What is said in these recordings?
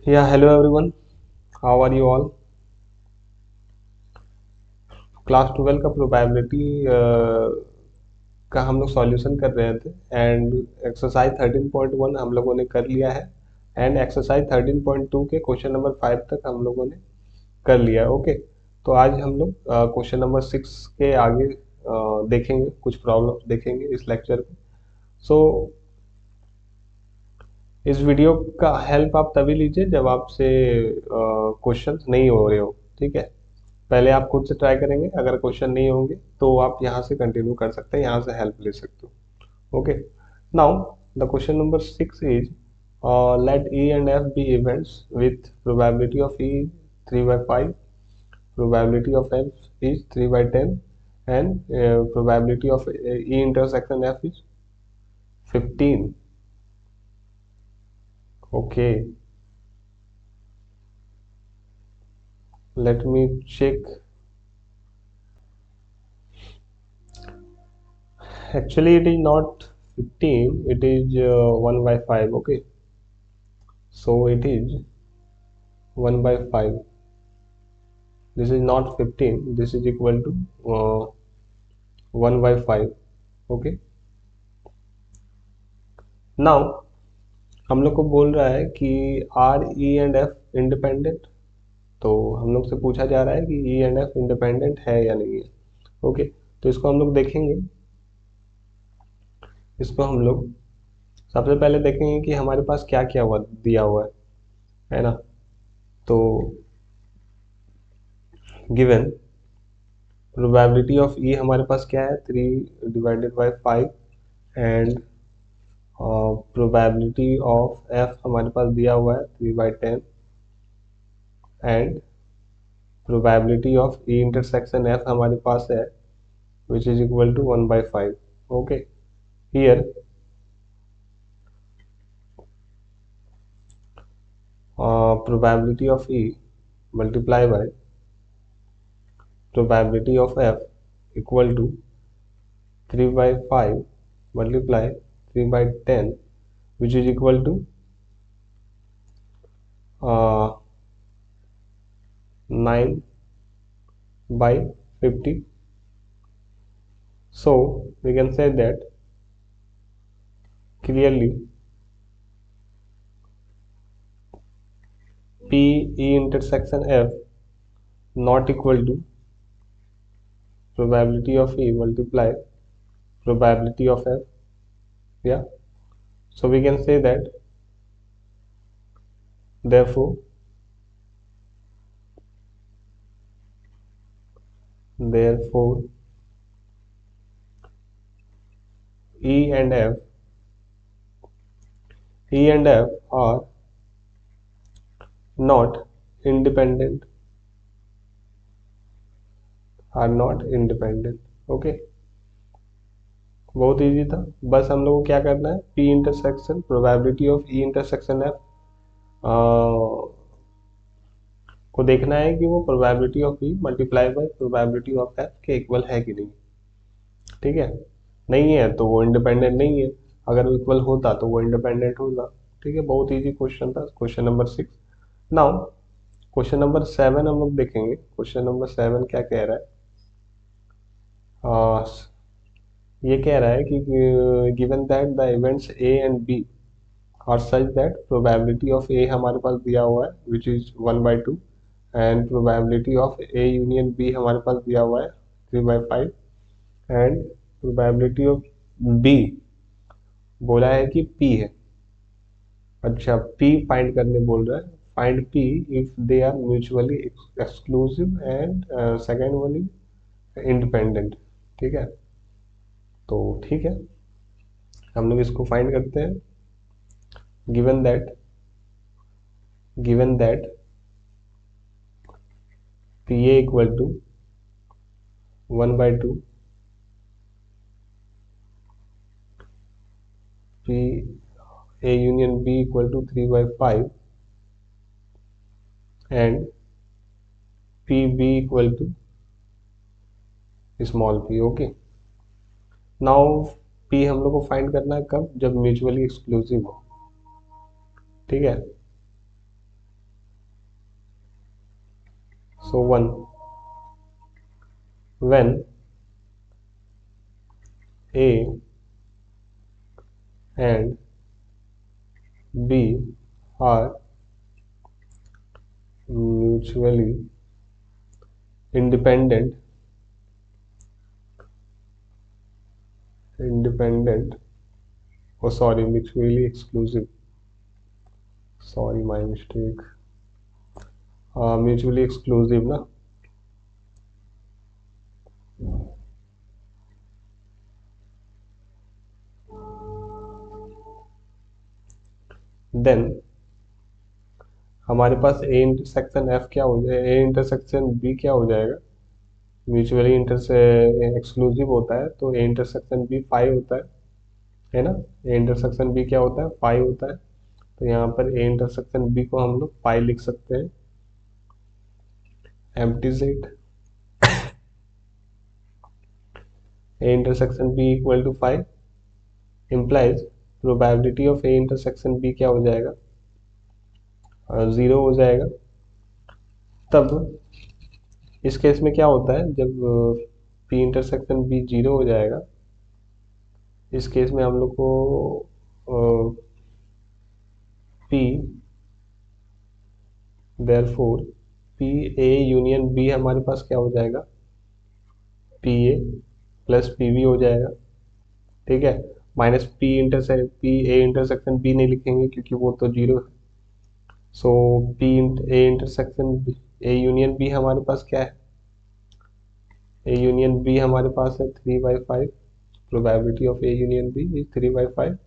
Yeah, hello everyone. How are you all? Class 12 का probability का हम लोग सॉल्यूशन कर रहे थे एंड एक्सरसाइज 13.1 हम लोगों ने कर लिया है एंड एक्सरसाइज 13.2 के क्वेश्चन नंबर 5 तक हम लोगों ने कर लिया। ओके, तो आज हम लोग क्वेश्चन नंबर 6 के आगे देखेंगे, कुछ प्रॉब्लम्स देखेंगे इस लेक्चर में। सो इस वीडियो का हेल्प आप तभी लीजिए जब आपसे क्वेश्चन नहीं हो रहे हो। ठीक है, पहले आप खुद से ट्राई करेंगे, अगर क्वेश्चन नहीं होंगे तो आप यहाँ से कंटिन्यू कर सकते हैं, यहाँ से हेल्प ले सकते हो। Okay, now the question number 6 is let E and F be events with probability of E 3/5, probability of F is 3/10 and probability of E intersection F is 15. Okay, let me check. Actually it is not 15, it is 1/5. Okay, so it is 1/5. This is not 15, this is equal to 1/5. Okay, now हम लोग को बोल रहा है कि R E and F independent. तो हम लोग से पूछा जा रहा है कि ई एंड एफ इंडिपेंडेंट है या नहीं है। ओके, तो इसको हम लोग देखेंगे। इसको हम लोग सबसे पहले देखेंगे कि हमारे पास क्या क्या हुआ दिया हुआ है ना। तो गिवन प्रोबेबिलिटी ऑफ ई हमारे पास क्या है, 3/5 एंड प्रोबेबिलिटी ऑफ एफ हमारे पास दिया हुआ है 3/10 and probability of E intersection F हमारे पास है which is equal to 1/5. Okay, here probability of E multiply by probability of F equal to 3/5 multiply 3/10 which is equal to 9/50. So we can say that clearly P E intersection F not equal to probability of E multiply probability of F. Yeah, so we can say that therefore E and F are not independent. Okay, बहुत easy था। बस हम लोग को क्या करना है, P intersection probability of E intersection F को देखना है कि वो probability of E multiply by probability of F के इक्वल है कि नहीं। ठीक है, नहीं है तो वो इंडिपेंडेंट नहीं है, अगर इक्वल होता तो वो इंडिपेंडेंट होगा। ठीक है, बहुत इजी क्वेश्चन था question number 6। Now question number 7 हम लोग देखेंगे। क्वेश्चन नंबर 7 क्या कह रहा है, ये कह रहा है कि given that the events A and B are such that probability of A हमारे पास दिया हुआ है which is 1/2 and probability of A union B हमारे पास दिया हुआ है 3/5 एंड प्रोबेबिलिटी ऑफ बी बोला है कि पी है। अच्छा, पी फाइंड करने बोल रहा है, find P if they are mutually exclusive and second one is independent. ठीक है, तो ठीक है, हम लोग इसको फाइंड करते हैं। Given that P A equal to 1/2 P A union B equal to 3/5 and P B equal to small P. Okay, now P हम लोग को फाइंड करना है कब, जब म्यूचुअली एक्सक्लूसिव हो। ठीक है, So 1 when A and B are mutually independent oh sorry, mutually exclusive, sorry my mistake, mutually exclusive ना, देन हमारे पास ए इंटरसेक्शन एफ क्या हो जाएगा, ए इंटरसेक्शन बी क्या हो जाएगा, म्यूचुअली एक्सक्लूसिव होता है तो ए इंटरसेक्शन बी फाई होता है ना, ए इंटरसेक्शन बी क्या होता है, फाई होता है। तो यहाँ पर ए इंटरसेक्शन बी को हम लोग फाई लिख सकते हैं, empty set A intersection B equal to five implies probability of A intersection B क्या हो जाएगा, 0 हो जाएगा। तब इस केस में क्या होता है, जब पी इंटरसेक्शन बी 0 हो जाएगा, इस केस में हम लोग को P therefore P A union B हमारे पास क्या हो जाएगा, P A plus P B हो जाएगा, ठीक है। Minus P A intersection B नहीं लिखेंगे क्योंकि वो तो 0 है। So P A intersection A union B हमारे पास क्या है, ए यूनियन बी हमारे पास है 3/5, probability of A union B is 3/5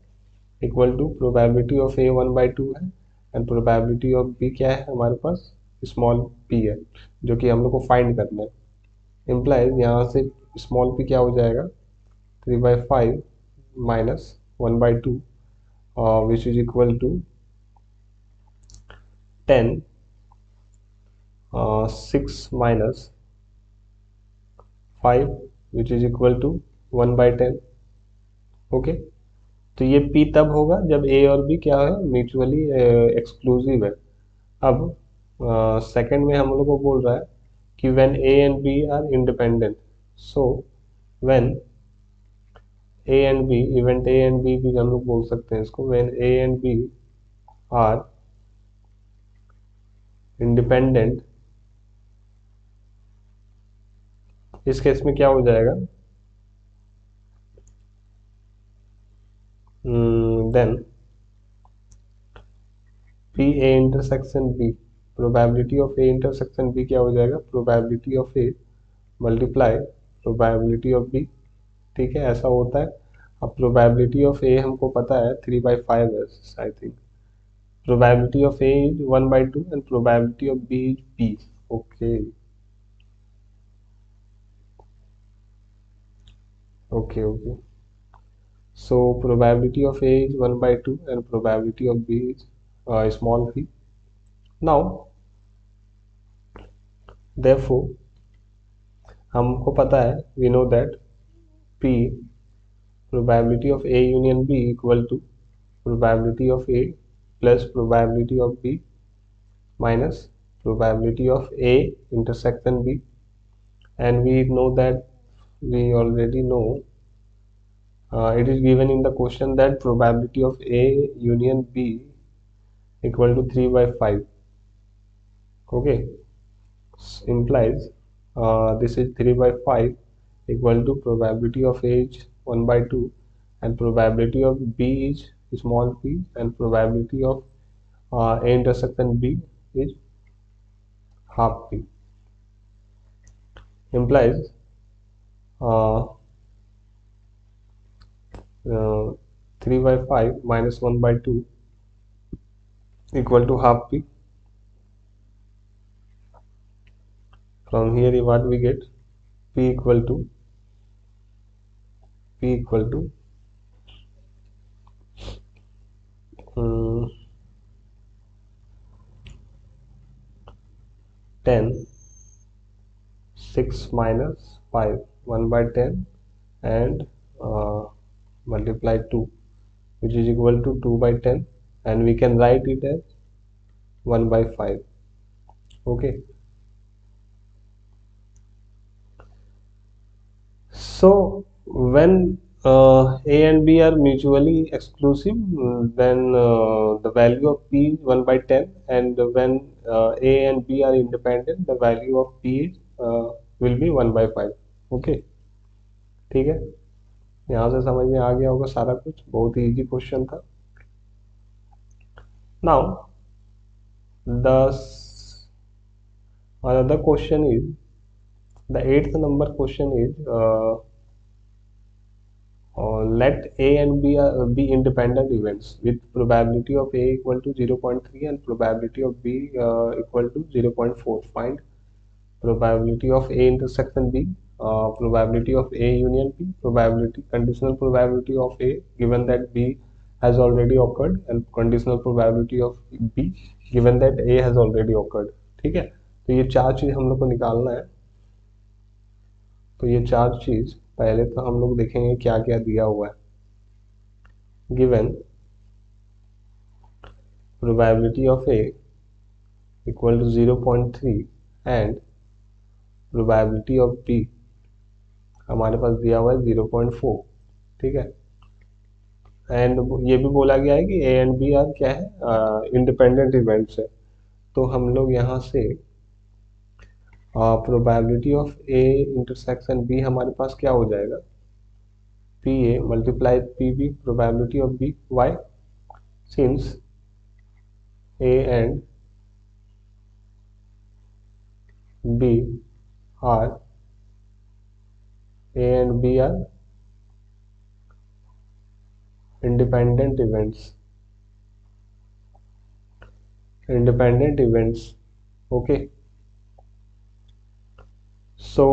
equal to probability of A 1/2 है एंड प्रोबेबिलिटी ऑफ बी क्या है हमारे पास, स्मॉल पी है, जो कि हम लोग को फाइंड करना है। इम्प्लाइज यहाँ से स्मॉल पी क्या हो जाएगा, 3/5 minus 1/2 which is equal to 10 6 minus 5 which is equal to 1/10। Okay, तो ये P तब होगा जब A और B क्या है, म्यूचुअली एक्सक्लूसिव है। अब सेकंड में हम लोग को बोल रहा है कि when A and B are independent, so when A and B, event A and B भी हम लोग बोल सकते हैं इसको, when A and B are independent, इस केस में क्या हो जाएगा, then P A intersection B, probability of A intersection B क्या हो जाएगा, probability of A multiply probability of B, ठीक है, ऐसा होता है। अब प्रोबेबिलिटी ऑफ ए हमको पता है 3/5 है I think, probability of A is 1/2 and probability of B is P. Okay okay okay, so probability of A is 1/2 and probability of B is small p। Now therefore हमको पता है, we know that p probability of A union B equal to probability of A plus probability of B minus probability of A intersection B, and we know that we already know it is given in the question that probability of A union B equal to 3/5. Okay, implies this is 3/5 equal to probability of A is 1/2 and probability of B is small p and probability of A intersection B is half p, implies uh, 3/5 minus 1/2 equal to half p. From here what we get, p equal to 10 6 minus 5 1/10 and multiply 2 which is equal to 2/10, and we can write it as 1/5. Okay, So when A and B are mutually exclusive, then the value of P is 1 by 10, and when A and B are independent, the value of P is, will be 1 by 5. Okay, ठीक है। यहाँ से समझ में आ गया होगा सारा कुछ, बहुत ही इजी क्वेश्चन था। Now the another question is, the eighth number question is, let A and B be independent events with probability of A equal to 0.3 and probability of B equal to 0.4. Find probability of A intersection B, probability of A union B, probability, conditional probability of A given that B has already occurred, and conditional probability of B given that A has already occurred। ठीक है, तो ये चार चीज हम लोग को निकालना है। तो ये चार चीज पहले तो हम लोग देखेंगे क्या क्या दिया हुआ है। Given probability of A equal to 0.3 and probability of B हमारे पास दिया हुआ है 0.4। ठीक है, एंड ये भी बोला गया है कि ए एंड बी आर क्या है, इंडिपेंडेंट इवेंट्स है। तो हम लोग यहाँ से probability of A intersection B हमारे पास क्या हो जाएगा, P A multiply P B probability of B. Why? Since A and B are A and B are independent events। okay, so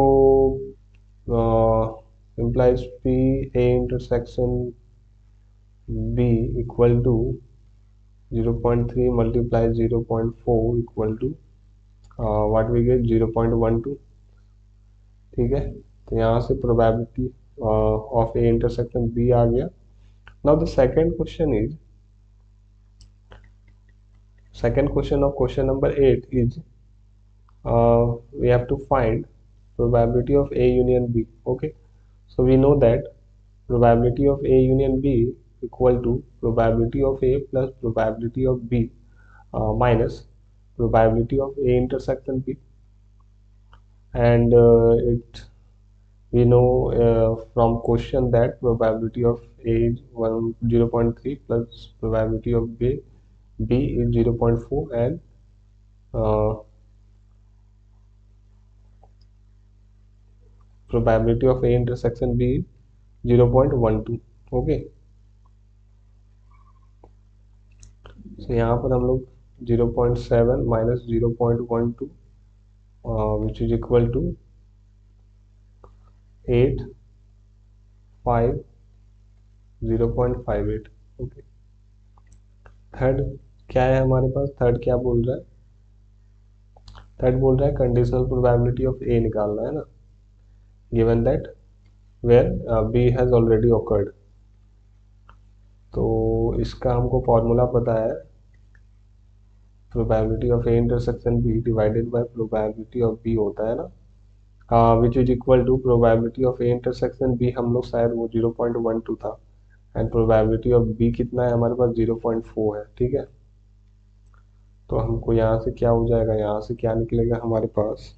implies P A intersection B equal to 0.3 multiply 0.4 equal to what we get 0.12। ठीक है, तो यहाँ से probability of A intersection B आ गया। Now the second question is, second question of question number 8 is, we have to find probability of A union B। okay, so we know that probability of A union B equal to probability of A plus probability of B minus probability of A intersection B, and it we know from question that probability of A is 0.3 plus probability of B is 0.4, and uh, probability of A intersection B is 0.12। okay, so यहाँ पर हम लोग 0.7 minus 0.12 which is equal to 8 5 0.58। Okay, third क्या है हमारे पास, third क्या बोल रहा है, थर्ड बोल रहा है कंडीशनल प्रोबेबिलिटी ऑफ ए निकालना है ना, given that where B has already occurred. तो इसका हमको फॉर्मूला पता है, probability of A intersection B divided by probability of B होता है ना, which is equal to probability of A intersection B हम लोग शायद वो 0.12 था, एंड प्रोबेबिलिटी ऑफ बी कितना है हमारे पास 0.4 है। ठीक है, तो हमको यहाँ से क्या हो जाएगा, यहाँ से क्या निकलेगा हमारे पास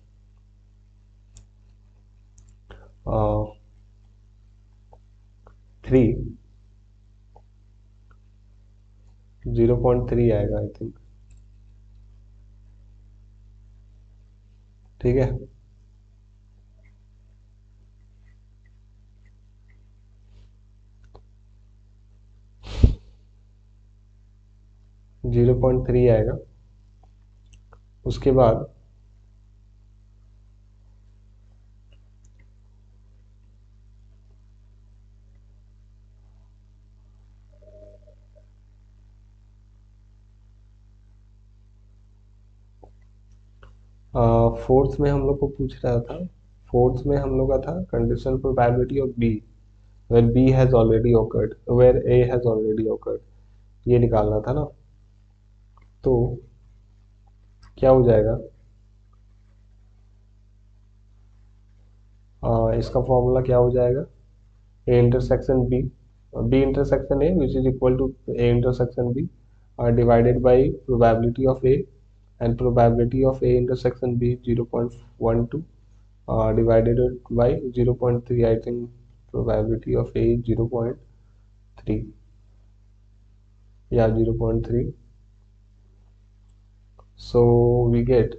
3 0.3 आएगा आई थिंक। ठीक है, 0.3 आएगा। उसके बाद फोर्थ में हम लोग को पूछ रहा था, फोर्थ में हम लोग का था conditional probability of B where B has already occurred where A has already occurred, ये निकालना था ना। तो क्या हो जाएगा, इसका फॉर्मूला क्या हो जाएगा, A intersection B, B intersection A which is equal to A intersection B divided by probability of A, and probability of A intersection B 0.12 divided by 0.3. I think probability of A is 0.3, yeah, 0.3. So we get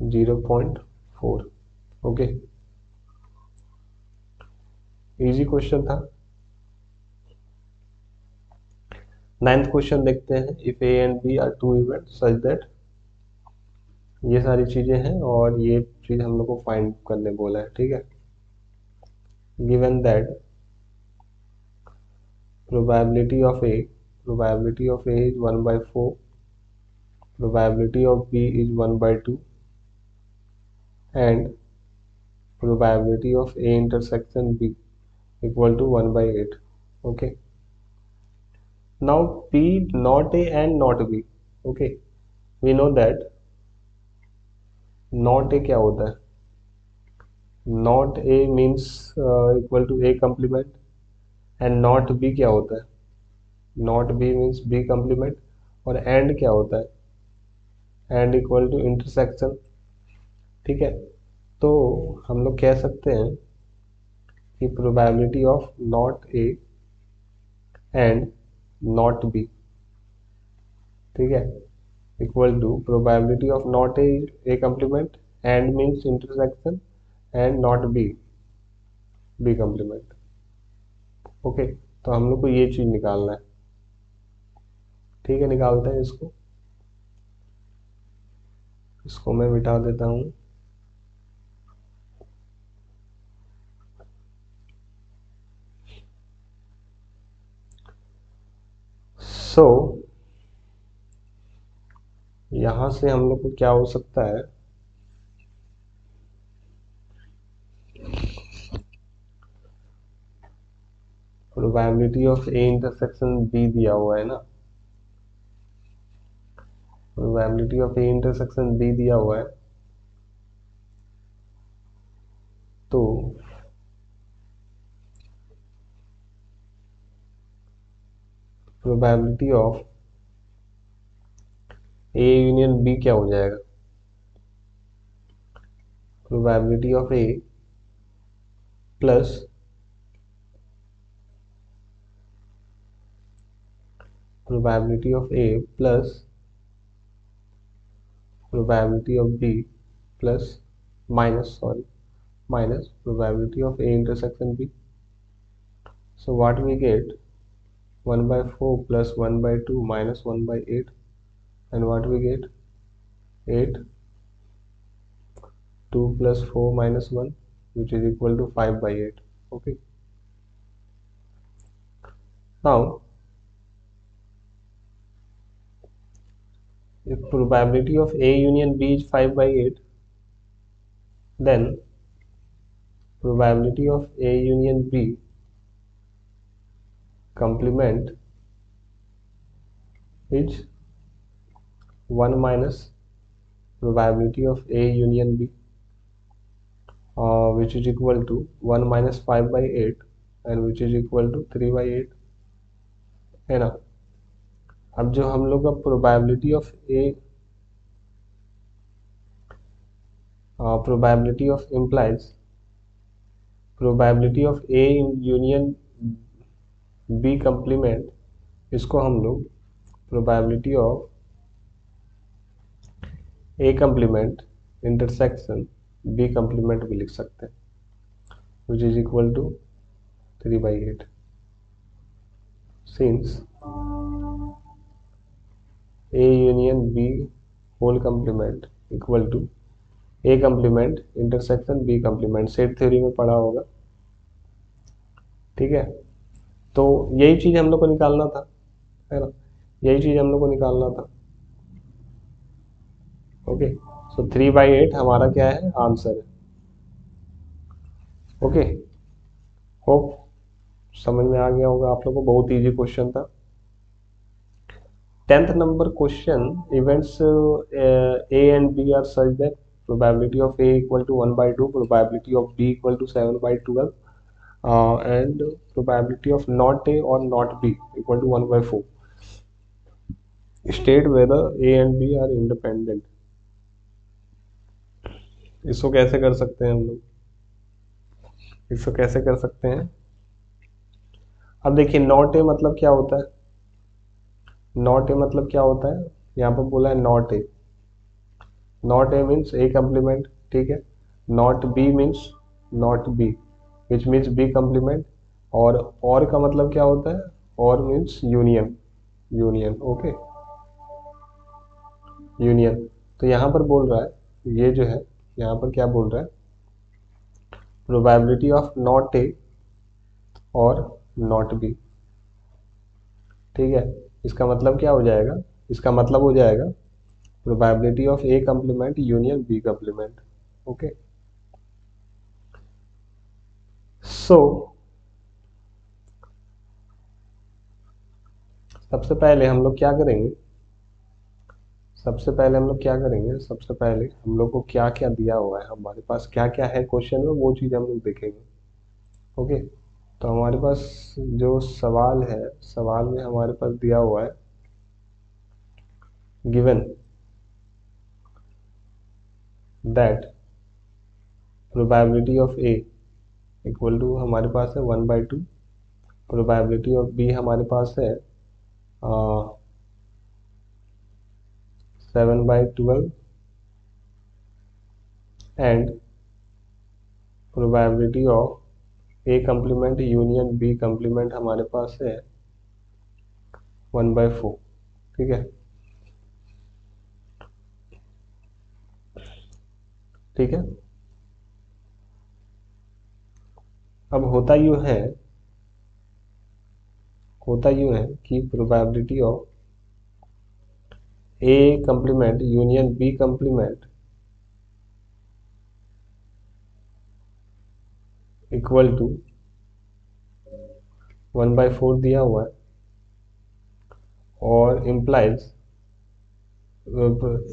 0.4. okay, easy question था। 9th question देखते हैं, if A and B are two event such that, ये सारी चीजें हैं और ये चीज हम लोग को फाइंड करने बोला है, ठीक है। Given that probability of A is 1/4, probability of B is 1/2, and probability of A intersection B equal to 1/8. okay, now P not A and not B. okay, we know that not A क्या होता है, not A means equal to A complement, and not B क्या होता है, not B means B complement, और and क्या होता है, and equal to intersection, ठीक है। तो हम लोग कह सकते हैं कि probability of not A and not B, ठीक है, equal to probability of not A complement, and means intersection, and not B B complement. Okay, तो हम लोग को ये चीज निकालना है, ठीक है। निकालते हैं इसको, इसको मैं मिटा देता हूँ। सो यहां से हम लोग को क्या हो सकता है, probability of A intersection B दिया हुआ है ना, probability of A intersection B दिया हुआ है, तो probability of A union B क्या हो जाएगा, probability of A plus probability of A plus probability of B plus minus probability of A intersection B. So what we get, 1/4 plus 1/2 minus 1/8, and what we get, 8, 2 plus 4 minus 1, which is equal to 5/8. okay, now if probability of A union B is 5/8, then probability of A union B complement is 1 minus probability of A union B, which is equal to 1 minus 5/8, and which is equal to 3/8, है ना। अब जो हम लोग का probability of A, probability of implies probability of A union B complement, इसको हम लोग probability of A complement intersection B complement भी लिख सकते हैं, which is equal to 3/8, since A union B whole complement equal to A complement intersection B complement, set theory में पढ़ा होगा, ठीक है। तो यही चीज हम लोग को निकालना था, है ना, यही चीज हम लोग को निकालना था। ओके, सो 3/8 हमारा क्या है, आंसर है। ओके, होप समझ में आ गया होगा आप लोग को, बहुत इजी क्वेश्चन था। 10th number question, events A and B are such that probability of A equal to 1/2, probability of B equal to 7/12, and probability of not A or not B equal to 1/4. State whether A and B are independent. इसको कैसे कर सकते हैं हम लोग? इसको कैसे कर सकते हैं? अब देखिए, नॉट ए मतलब क्या होता है? नॉट ए मतलब क्या होता है? यहाँ पर बोला है not A. Not A means A complement, ठीक है। Not B means not B, which means B complement. Or का मतलब क्या होता है? Or means union, union, okay, union. तो यहाँ पर बोल रहा है, ये जो है यहाँ पर क्या बोल रहा है? प्रोबेबिलिटी ऑफ नॉट ए और नॉट बी, ठीक है। इसका मतलब क्या हो जाएगा? इसका मतलब हो जाएगा probability of A complement union B complement, okay. So सबसे पहले हम लोग क्या करेंगे? सबसे पहले हम लोग क्या करेंगे? सबसे पहले हम लोग को क्या क्या दिया हुआ है, हमारे पास क्या क्या है क्वेश्चन में, वो चीज़ हम लोग देखेंगे, ओके। तो हमारे पास जो सवाल है, सवाल में हमारे पास दिया हुआ है given that probability of A equal to हमारे पास है 1/2, प्रोबेबिलिटी ऑफ बी हमारे पास है 7/12, and probability of A complement union B complement हमारे पास है 1/4, ठीक है, ठीक है। अब होता यूं है कि probability of A complement union B complement equal to 1/4 दिया हुआ है, और implies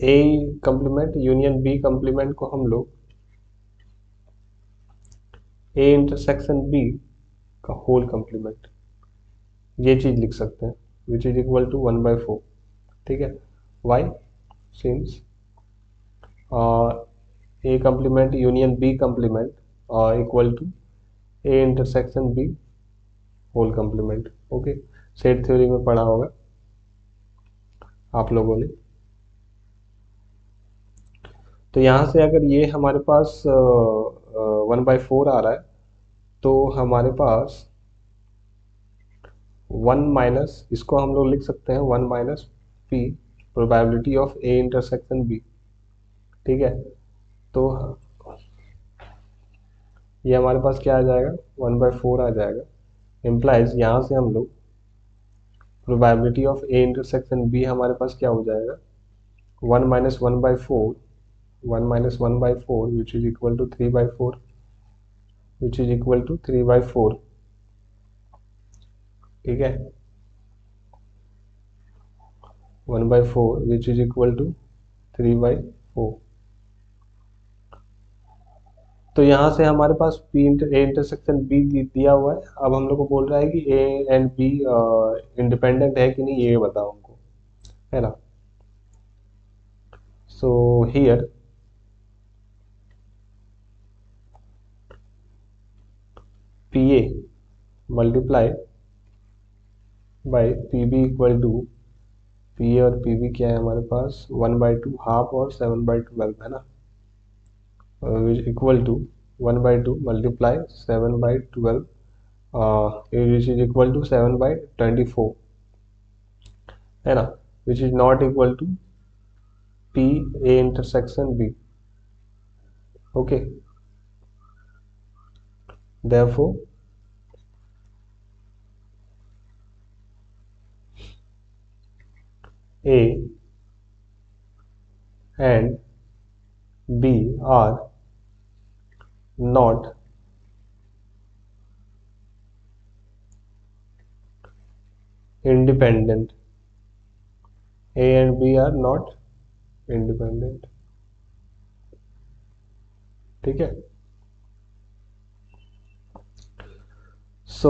A complement union B complement को हम लोग ए इंटरसेक्शन बी का होल कम्प्लीमेंट, ये चीज लिख सकते हैं, विच इज इक्वल टू 1/4, ठीक है। Why? Since A complement union B complement equal to A intersection B whole complement, okay. Set theory में पढ़ा होगा आप लोगों ने। तो यहाँ से अगर ये हमारे पास 1/4 आ रहा है, तो हमारे पास 1 माइनस, इसको हम लोग लिख सकते हैं 1 minus P probability of A intersection B, ठीक है। तो ये हमारे पास क्या आ जाएगा? 1/4 आ जाएगा। इम्प्लाइज यहाँ से हम लोग probability of A intersection B हमारे पास क्या हो जाएगा? 1 minus 1/4, 1 minus 1/4 which is equal to 3/4, which is equal to 3/4, ठीक है। 1/4 विच इज इक्वल टू 3/4। तो यहाँ से हमारे पास पी ए इंटरसेक्शन बी दिया हुआ है। अब हम लोग को बोल रहा है कि ए एंड बी इंडिपेंडेंट है कि नहीं, ये बताओ हमको, है ना। So here P A multiply by P B equal to, P A और पी बी क्या है हमारे पास? 1/2 हाफ और 7/12, है ना, equal to 1/2 multiply 7/12 which is equal to 7/24, है ना, which is not equal to P A intersection B, okay. therefore A and B are not independent. A and B are not independent. ठीक है। सो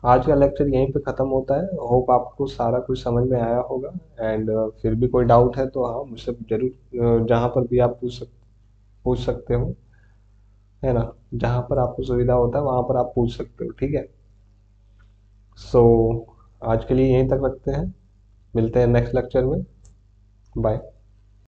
आज का lecture यहीं पे ख़त्म होता है। होप आपको सारा कुछ समझ में आया होगा। एंड फिर भी कोई डाउट है तो हाँ मुझसे जरूर, जहाँ पर भी आप पूछ सकते हो, है ना। जहाँ पर आपको सुविधा होता है वहाँ पर आप पूछ सकते हो, ठीक है। सो आज के लिए यहीं तक रखते हैं, मिलते हैं नेक्स्ट लेक्चर में। बाय।